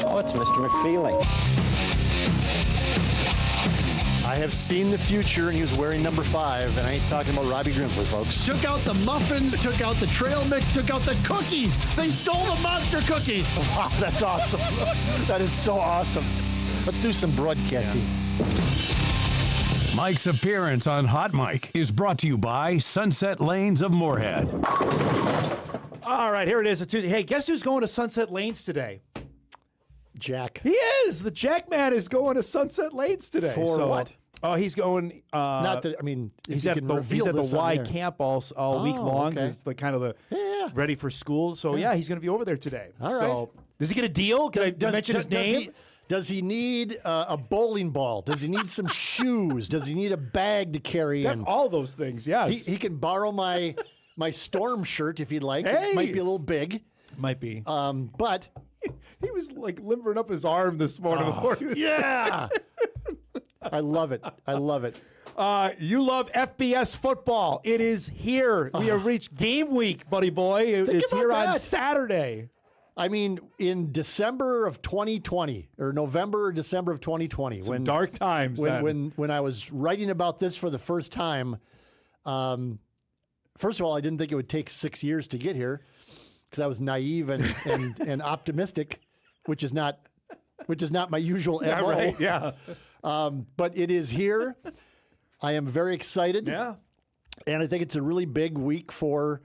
Oh, it's Mr. McFeely. I have seen the future, and he was wearing number 5, and I ain't talking about Robbie Grimsley, folks. Took out the muffins, took out the trail mix, took out the cookies. They stole the monster cookies. Wow, that's awesome. That is so awesome. Let's do some broadcasting. Mike's appearance on Hot Mike is brought to you by Sunset Lanes of Moorhead. All right, here it is. Hey, guess who's going to Sunset Lanes today? Jack. He is. The Jack man is going to Sunset Lanes today. For what? Oh, he's going. Not that, I mean, if he's you at can the reveal this Y on camp all week long. Okay. It's kind of the ready for school. So, yeah, he's going to be over there today. All right. So, does he get a deal? Can I mention his name? Does he need a bowling ball? Does he need some shoes? Does he need a bag to carry in? All those things, yes. He can borrow my Storm shirt if he'd like. Hey! It might be a little big. Might be. But he was like limbering up his arm this morning before he was. Yeah. I love it. I love it. You love FBS football. It is here. We have reached game week, buddy boy. It's here on Saturday. I mean, in December of 2020, or November or December of 2020, when dark times. When I was writing about this for the first time, first of all, I didn't think it would take 6 years to get here, because I was naive and optimistic, which is not my usual MO. Right, yeah. But it is here. I am very excited. Yeah. And I think it's a really big week for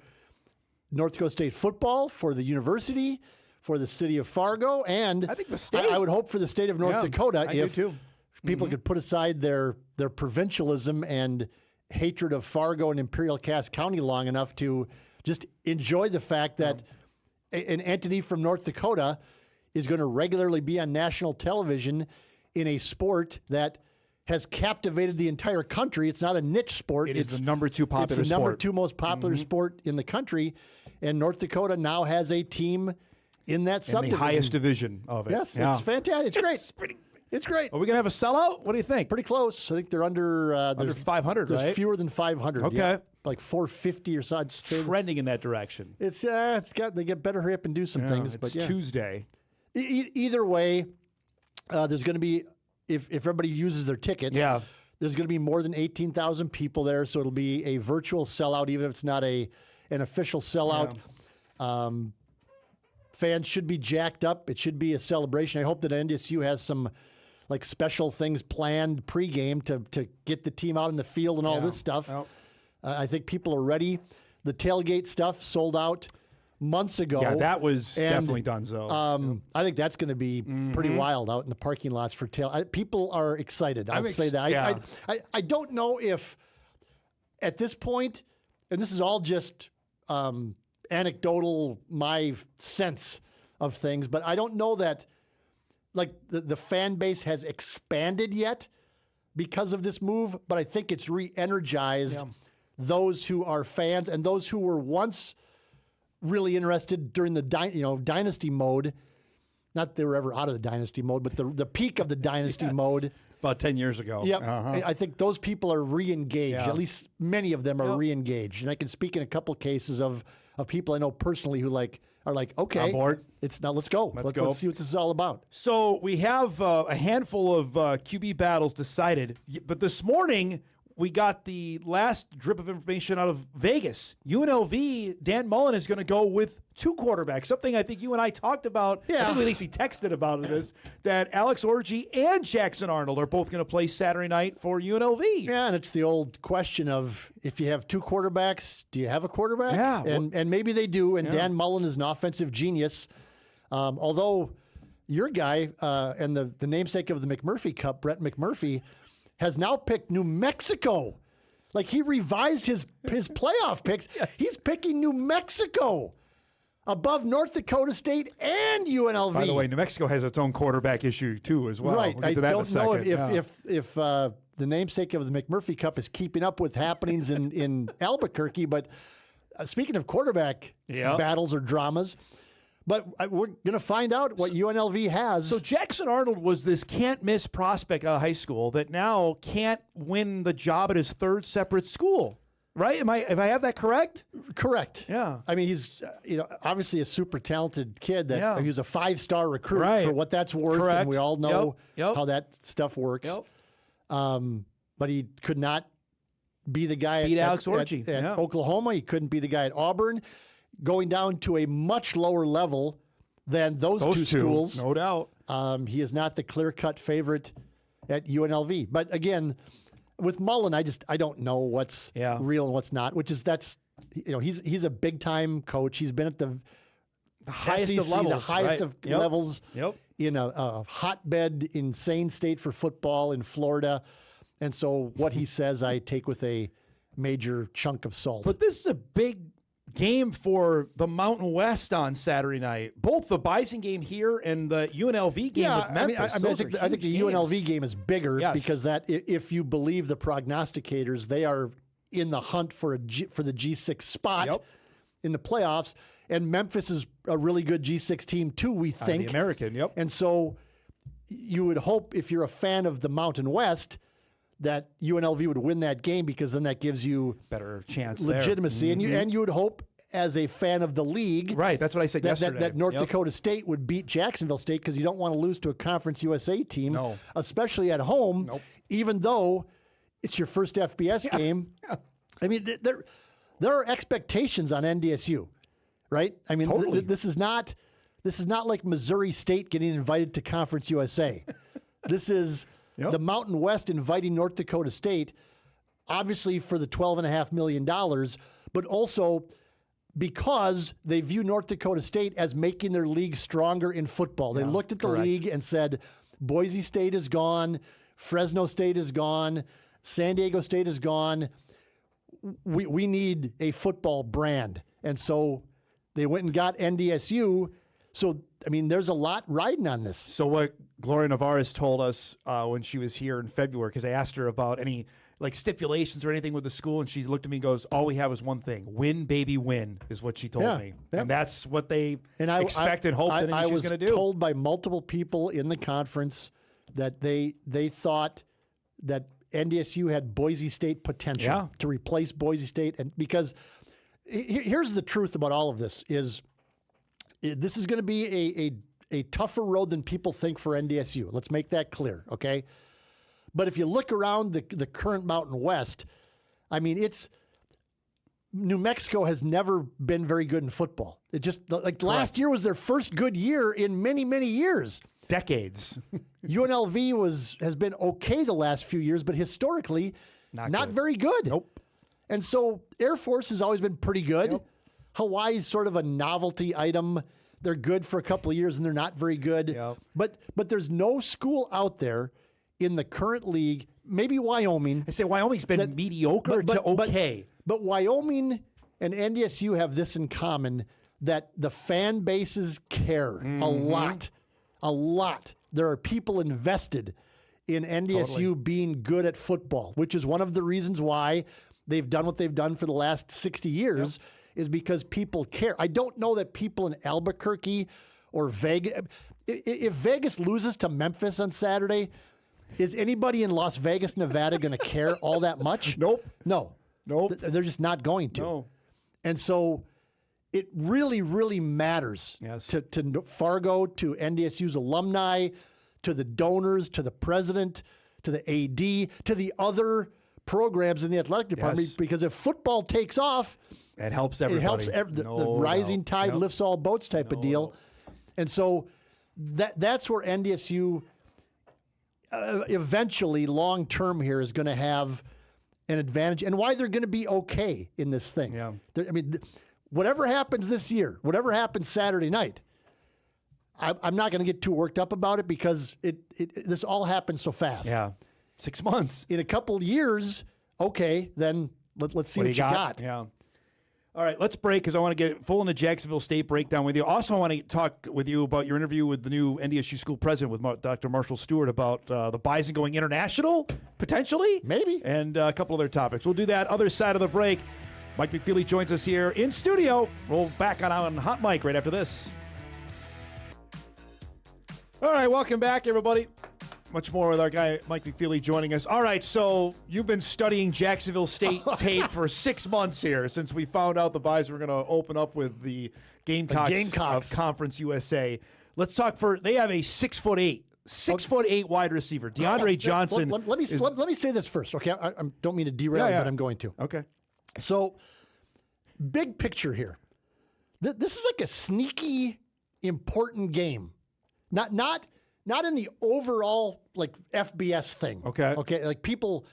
North Dakota State football, for the university, for the city of Fargo, and I think the state. I would hope for the state of North Dakota if people could put aside their provincialism and hatred of Fargo and Imperial Cass County long enough to just enjoy the fact that an entity from North Dakota is going to regularly be on national television in a sport that has captivated the entire country. It's not a niche sport. It's the number 2 popular sport. It's the number 2 most popular sport in the country, and North Dakota now has a team in that subdivision. The highest division of it. Yes, it's fantastic. It's great. It's great. Are we going to have a sellout? What do you think? Pretty close. I think they're under 500, there's right? fewer than 500. Okay. Yeah. Like 450 or so. Trending in that direction. They get better hurry up and do some things. It's Tuesday. Either way, there's going to be, if everybody uses their tickets, there's going to be more than 18,000 people there. So it'll be a virtual sellout, even if it's not an official sellout. Yeah. Fans should be jacked up. It should be a celebration. I hope that NDSU has some like special things planned pregame to get the team out in the field and all this stuff. Yep. I think people are ready. The tailgate stuff sold out months ago. Yeah, that was definitely done. So I think that's going to be pretty wild out in the parking lots for people are excited. I'll say that. I don't know if at this point, and this is all just anecdotal, my sense of things, but I don't know that like the fan base has expanded yet because of this move, but I think it's re-energized those who are fans and those who were once really interested during the dynasty mode. Not that they were ever out of the dynasty mode, but the peak of the dynasty mode. About 10 years ago. Yep. I think those people are re-engaged. At least many of them are re-engaged. And I can speak in a couple cases of people I know personally who are like, okay, on board. Let's go. Let's see what this is all about. So we have a handful of QB battles decided, but this morning we got the last drip of information out of Vegas. UNLV, Dan Mullen is going to go with 2 quarterbacks, something I think you and I talked about. Yeah. I think at least we texted about it, is that Alex Orji and Jackson Arnold are both going to play Saturday night for UNLV. Yeah, and it's the old question of if you have 2 quarterbacks, do you have a quarterback? Yeah. And maybe they do, and Dan Mullen is an offensive genius. Although your guy and the namesake of the McMurphy Cup, Brett McMurphy, has now picked New Mexico. Like he revised his playoff picks. Yes. He's picking New Mexico above North Dakota State and UNLV. By the way, New Mexico has its own quarterback issue too as well. Right. We'll get to that in a second. I don't know if the namesake of the McMurphy Cup is keeping up with happenings in Albuquerque, but speaking of quarterback battles or dramas, but we're going to find out what UNLV has. So Jackson Arnold was this can't-miss prospect out of high school that now can't win the job at his 3rd separate school. right? If I have that correct? Correct. Yeah. I mean, he's obviously a super talented kid. That he was a 5-star recruit for what that's worth, Correct. and we all know Yep. how that stuff works. Yep. But he could not be the guy Beat at Alex Orji. at Oklahoma. He couldn't be the guy at Auburn. Going down to a much lower level than those two schools. No doubt. He is not the clear-cut favorite at UNLV. But again, with Mullen, I don't know what's real and what's not. He's a big-time coach. He's been at the highest SEC, of levels, the highest of levels in a hotbed, insane state for football in Florida. And so what he says, I take with a major chunk of salt. But this is a big game for the Mountain West on Saturday night. Both the Bison game here and the UNLV game with Memphis. I think the UNLV game is bigger because that, if you believe the prognosticators, they are in the hunt for the G6 spot in the playoffs. And Memphis is a really good G6 team too, we think. The American, And so you would hope, if you're a fan of the Mountain West, that UNLV would win that game, because then that gives you better chance legitimacy. There. And you would hope, as a fan of the league, right? That's what I said yesterday. That North Dakota State would beat Jacksonville State, because you don't want to lose to a Conference USA team, especially at home, even though it's your first FBS game. I mean, there are expectations on NDSU, right? I mean, this is not like Missouri State getting invited to Conference USA. This is the Mountain West inviting North Dakota State, obviously for the $12.5 million, but also because they view North Dakota State as making their league stronger in football. They looked at the league and said, Boise State is gone, Fresno State is gone, San Diego State is gone. We need a football brand. And so they went and got NDSU. So, I mean, there's a lot riding on this. So what Gloria Navarez told us when she was here in February, because I asked her about any stipulations or anything with the school, and she looked at me and goes, all we have is one thing: win, baby, win, is what she told me. Yeah. And that's what they expect and hope that she's going to do. I was told by multiple people in the conference that they thought that NDSU had Boise State potential to replace Boise State. And because here's the truth about all of this is this is going to be a tougher road than people think for NDSU. Let's make that clear, okay? But if you look around the current Mountain West, I mean, New Mexico has never been very good in football. It just, last year was their first good year in many, many years. Decades. UNLV has been okay the last few years, but historically, not very good. Nope. And so Air Force has always been pretty good. Yep. Hawaii's sort of a novelty item. They're good for a couple of years and they're not very good. Yep. But there's no school out there in the current league, maybe Wyoming. I say Wyoming's been mediocre to okay. But Wyoming and NDSU have this in common, that the fan bases care a lot. A lot. There are people invested in NDSU being good at football, which is one of the reasons why they've done what they've done for the last 60 years, is because people care. I don't know that people in Albuquerque or Vegas, if Vegas loses to Memphis on Saturday, is anybody in Las Vegas, Nevada going to care all that much? Nope. No. Nope. They're just not going to. No. And so it really, really matters to Fargo, to NDSU's alumni, to the donors, to the president, to the AD, to the other programs in the athletic department. Because if football takes off, it helps everybody. It helps the rising tide lifts all boats type of deal. And so that's where NDSU eventually, long term here, is going to have an advantage, and why they're going to be okay in this thing. Yeah. I mean, whatever happens this year, whatever happens Saturday night, I'm not going to get too worked up about it, because this all happens so fast. Yeah. 6 months. In a couple of years, okay, then let's see what you got. Yeah. All right, let's break, because I want to get full into Jacksonville State breakdown with you. Also, I want to talk with you about your interview with the new NDSU school president, with Dr. Marshall Stewart, about the Bison going international, potentially. Maybe. And a couple other topics. We'll do that other side of the break. Mike McFeely joins us here in studio. We'll back on Hot Mic right after this. All right, welcome back, everybody. Much more with our guy, Mike McFeely, joining us. All right, so you've been studying Jacksonville State tape for 6 months here since we found out the Bison were going to open up with the Gamecocks of Conference USA. Let's talk they have a 6'8" wide receiver, DeAndre Johnson. Let me say this first, okay? I don't mean to derail you, but I'm going to. Okay. So, big picture here. This is like a sneaky, important game. Not in the overall like FBS thing. Okay. Okay. Like people,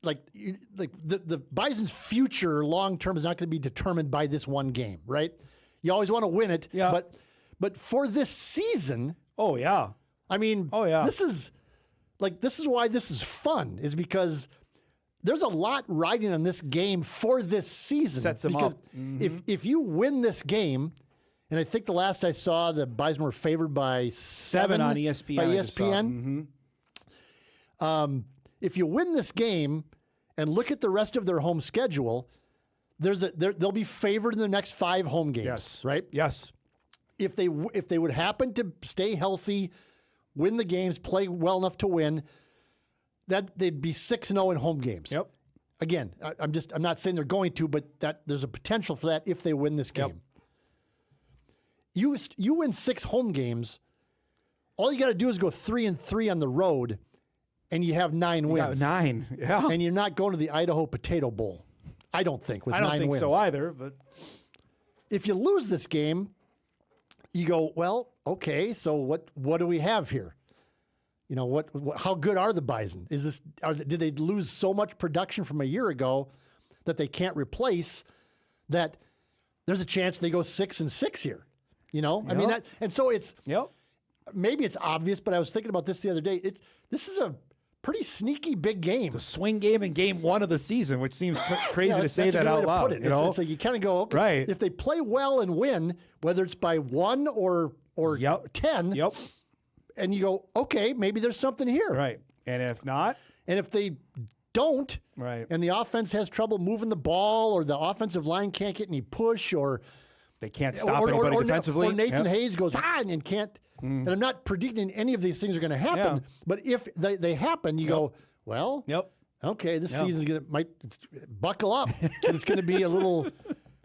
like the Bison's future long term is not going to be determined by this one game, right? You always want to win it. Yeah. But for this season. Oh yeah. I mean. Oh yeah. This is why this is fun, is because there's a lot riding on this game for this season. Sets them because up. Mm-hmm. if you win this game. And I think the last I saw, the Bison were favored by 7 on ESPN. By ESPN. Mm-hmm. If you win this game and look at the rest of their home schedule, they'll be favored in the next 5 home games. Yes. Right? Yes. If they would happen to stay healthy, win the games, play well enough to win, that they'd be 6-0 in home games. Yep. Again, I'm not saying they're going to, but there's a potential for that if they win this game. Yep. You win 6 home games, all you got to do is go 3-3 on the road, and you have 9 wins. 9, yeah. And you're not going to the Idaho Potato Bowl, I don't think, with 9 wins. I don't think so either, but if you lose this game, you go, well, okay, so what do we have here? You know, how good are the Bison? Did they lose so much production from a year ago that they can't replace, that there's a chance they go 6-6 here? You know, I mean, and so it's maybe it's obvious, but I was thinking about this the other day. This is a pretty sneaky big game. It's a swing game in game 1 of the season, which seems crazy to say that out loud. It's like you kind of go, okay, right. If they play well and win, whether it's by 1 or 10, and you go, okay, maybe there's something here, right? And if not, and if they don't, right, and the offense has trouble moving the ball, or the offensive line can't get any push, or they can't stop anybody defensively. Or Nathan Hayes goes, and can't. And I'm not predicting any of these things are going to happen. Yeah. But if they happen, you go, well, okay, this season's might buckle up. It's going to be a little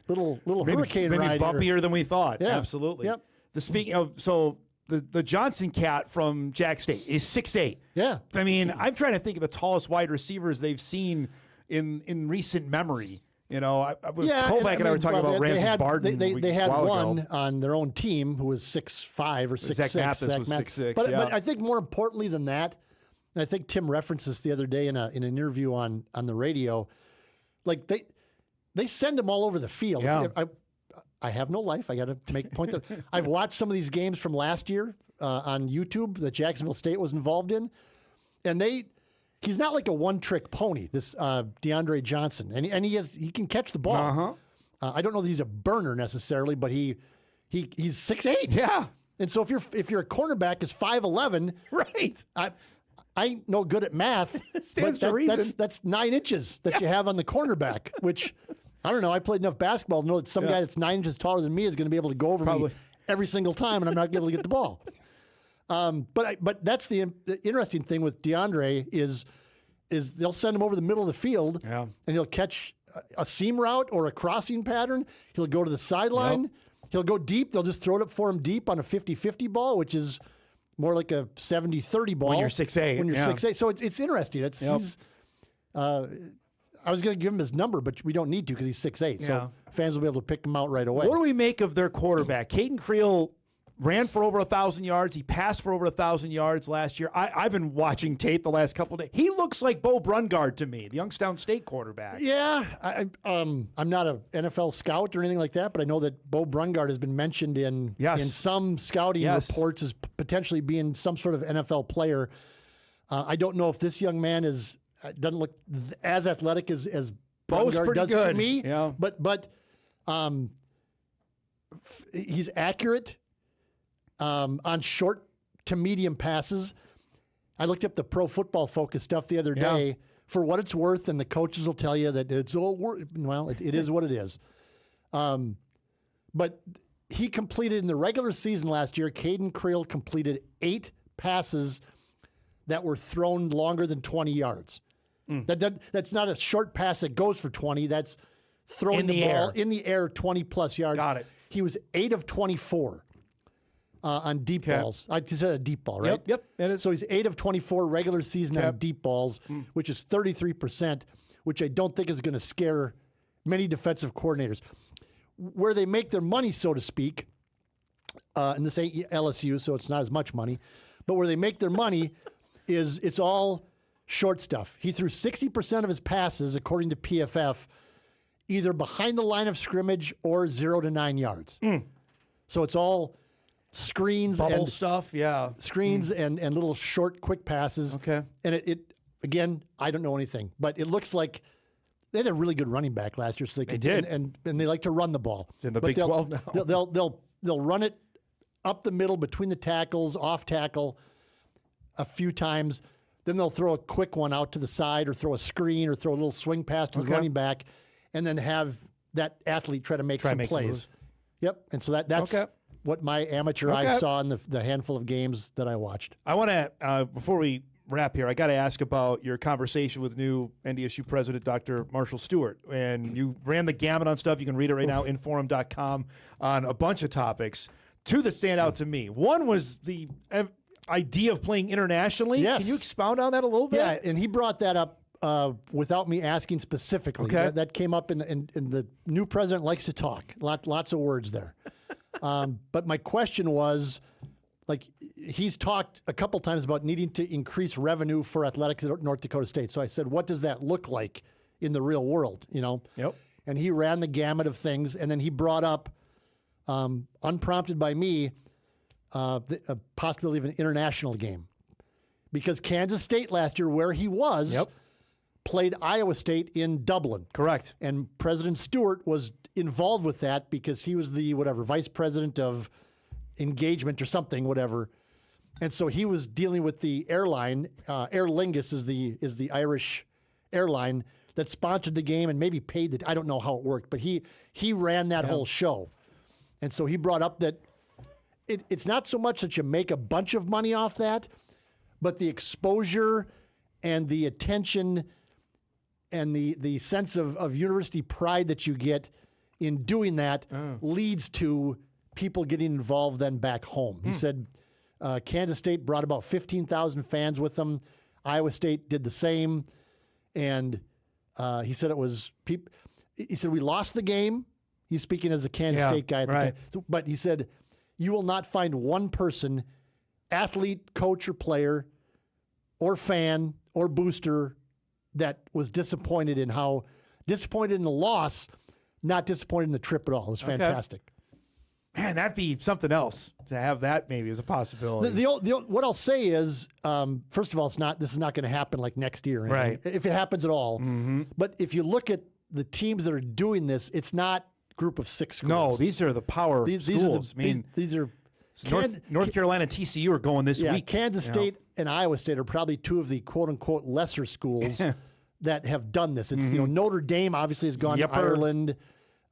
hurricane maybe ride. Maybe bumpier than we thought. Yeah. Absolutely. Yep. Speaking of, the Johnson cat from Jack State is 6'8". Yeah. I mean, I'm trying to think of the tallest wide receivers they've seen in recent memory. You know, Colback and I were talking about Ramses Barden. They had one on their own team who was 6'5" or 6'6". Zach Mathis was 6'6". But I think more importantly than that, and I think Tim referenced this the other day in an interview on the radio, like they send them all over the field. Yeah. I have no life. I got to make a point that I've watched some of these games from last year on YouTube that Jacksonville State was involved in, and he's not like a one-trick pony, this DeAndre Johnson, and he can catch the ball. Uh-huh. I don't know that he's a burner necessarily, but he's 6'8". Yeah. And so if you're a cornerback is 5'11", right? I ain't no good at math. Stands to reason. That's 9 inches that you have on the cornerback, which I don't know. I played enough basketball to know that some guy that's 9 inches taller than me is going to be able to go over me every single time, and I'm not going to be able to get the ball. But that's the interesting thing with DeAndre is they'll send him over the middle of the field, and he'll catch a seam route or a crossing pattern. He'll go to the sideline. Yep. He'll go deep. They'll just throw it up for him deep on a 50-50 ball, which is more like a 70-30 ball. When you're 6'8". When you're 6'8". So it's interesting. He's. I was going to give him his number, but we don't need to because he's 6'8". So fans will be able to pick him out right away. What do we make of their quarterback? Caden Creel ran for over 1,000 yards. He passed for over 1,000 yards last year. I've been watching tape the last couple of days. He looks like Bo Brungard to me, the Youngstown State quarterback. Yeah, I'm not an NFL scout or anything like that, but I know that Bo Brungard has been mentioned in some scouting reports as potentially being some sort of NFL player. I don't know if this young man doesn't look as athletic as Brungard does to me. Yeah. But he's accurate. On short to medium passes. I looked up the Pro Football Focus stuff the other day. For what it's worth, and the coaches will tell you that it's all worth. Well, it is what it is. But he completed in the regular season last year, Caden Creel completed 8 passes that were thrown longer than 20 yards. That's not a short pass that goes for 20. That's throwing the ball in the air 20-plus yards. Got it. He was 8 of 24 on deep balls. I consider a deep ball, right? Yep. It is. So he's 8 of 24 regular season on deep balls, which is 33%, which I don't think is going to scare many defensive coordinators. Where they make their money, so to speak, and this ain't LSU, so it's not as much money, but where they make their money is it's all short stuff. He threw 60% of his passes, according to PFF, either behind the line of scrimmage or 0 to 9 yards. So it's all screens Bubble and stuff, yeah. Screens and little short, quick passes. Okay. And it again, I don't know anything, but it looks like they had a really good running back last year, so they did. and they like to run the ball. It's in the Big 12 now. They'll run it up the middle between the tackles, off tackle, a few times. Then they'll throw a quick one out to the side, or throw a screen, or throw a little swing pass to the running back, and then have that athlete try to make some plays. Yep. And so that's what my amateur eye saw in the handful of games that I watched. I want to, before we wrap here, I got to ask about your conversation with new NDSU president, Dr. Marshall Stewart. And you ran the gamut on stuff. You can read it right now, inforum.com, on a bunch of topics. Two that stand out to me. One was the idea of playing internationally. Yes. Can you expound on that a little bit? Yeah, and he brought that up without me asking specifically. Okay. That came up in the new president likes to talk. Lots of words there. But my question was, like, he's talked a couple times about needing to increase revenue for athletics at North Dakota State. So I said, what does that look like in the real world? Yep. And he ran the gamut of things, and then he brought up, unprompted by me, a possibility of an international game, because Kansas State last year, where he was, played Iowa State in Dublin. Correct. And President Stewart was involved with that because he was the vice president of engagement or something, whatever. And so he was dealing with the airline. Aer Lingus is the Irish airline that sponsored the game and maybe paid I don't know how it worked, but he ran that whole show. And so he brought up that it's not so much that you make a bunch of money off that, but the exposure and the attention and the sense of university pride that you get in doing that leads to people getting involved then back home. He said Kansas State brought about 15,000 fans with them. Iowa State did the same. And he said it was people. He said, we lost the game. He's speaking as a Kansas State guy at the time. So, but he said, you will not find one person, athlete, coach, or player, or fan, or booster, that was disappointed in the loss, not disappointed in the trip at all. It was fantastic. Man, that'd be something else to have that maybe as a possibility. What I'll say is, first of all, this is not going to happen like next year, right? If it happens at all. Mm-hmm. But if you look at the teams that are doing this, it's not group of 6 schools. No, these are the power schools. These are North Carolina and TCU are going this week. Kansas State and Iowa State are probably two of the quote unquote lesser schools that have done this. It's Notre Dame obviously has gone to Ireland.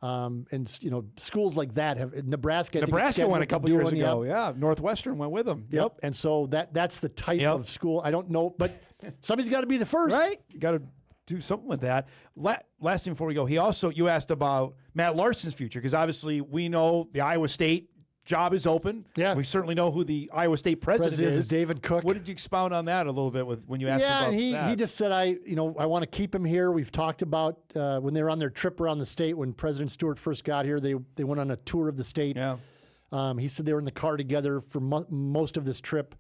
And schools like that have Nebraska. Nebraska went a couple years ago. Yeah, Northwestern went with them. Yep. And so that's the type of school. I don't know, but somebody's got to be the first, right? You got to do something with that. Last thing before we go, you asked about Matt Larson's future, because obviously we know the Iowa State job is open. Yeah, we certainly know who the Iowa State president is. David Cook. What did you expound on that a little bit when you asked him about that? He just said, I want to keep him here. We've talked about when they were on their trip around the state, when President Stewart first got here, they went on a tour of the state. Yeah. He said they were in the car together for most of this trip.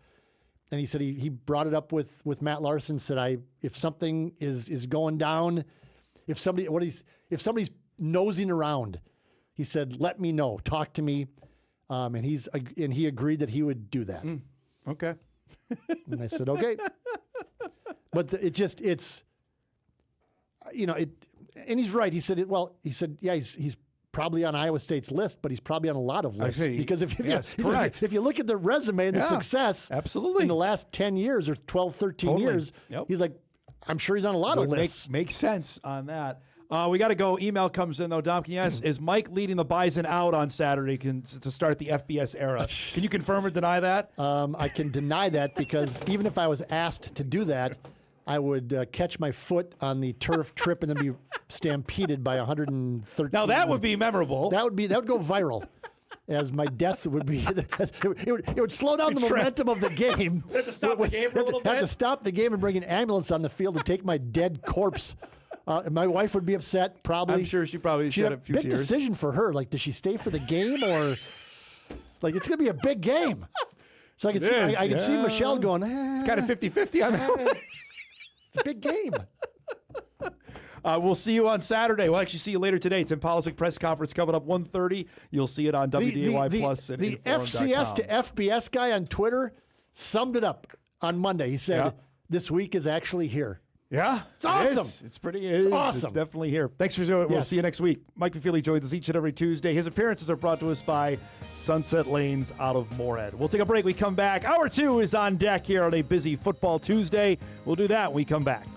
And he said he brought it up with Matt Larson, said, if something is going down, if somebody's nosing around, he said, let me know, talk to me. And he agreed that he would do that. Okay. And I said, okay. But and he's right. He said, he's probably on Iowa State's list, but he's probably on a lot of lists. Because if you look at the resume and the success absolutely in the last 10 years or 12, 13 years, he's like, I'm sure he's on a lot of lists. Makes sense on that. We got to go. Email comes in, though. Dom, can you ask, is Mike leading the Bison out on Saturday to start the FBS era? Can you confirm or deny that? I can deny that because even if I was asked to do that, I would catch my foot on the turf trip and then be stampeded by 113. Now, that would be memorable. That would go viral. As my death would be, it would slow down the momentum of the game. Have to stop the game for a little bit. Have to stop the game and bring an ambulance on the field to take my dead corpse. My wife would be upset, probably. I'm sure she probably shed a few big tears. Decision for her. Like, does she stay for the game or like it's going to be a big game? So I can see Michelle going. It's kind of 50-50 on that. It's a big game. We'll see you on Saturday. We'll actually see you later today. Tim Polisic press conference coming up 1:30. You'll see it on WDAY Plus and the Inform.com. FCS to FBS guy on Twitter summed it up on Monday. He said, "This week is actually here." Yeah, it's awesome. It's awesome. It's definitely here. Thanks for joining. We'll see you next week. Mike McFeely joins us each and every Tuesday. His appearances are brought to us by Sunset Lanes out of Moorhead. We'll take a break. We come back. Hour 2 is on deck here on a busy Football Tuesday. We'll do that when we come back.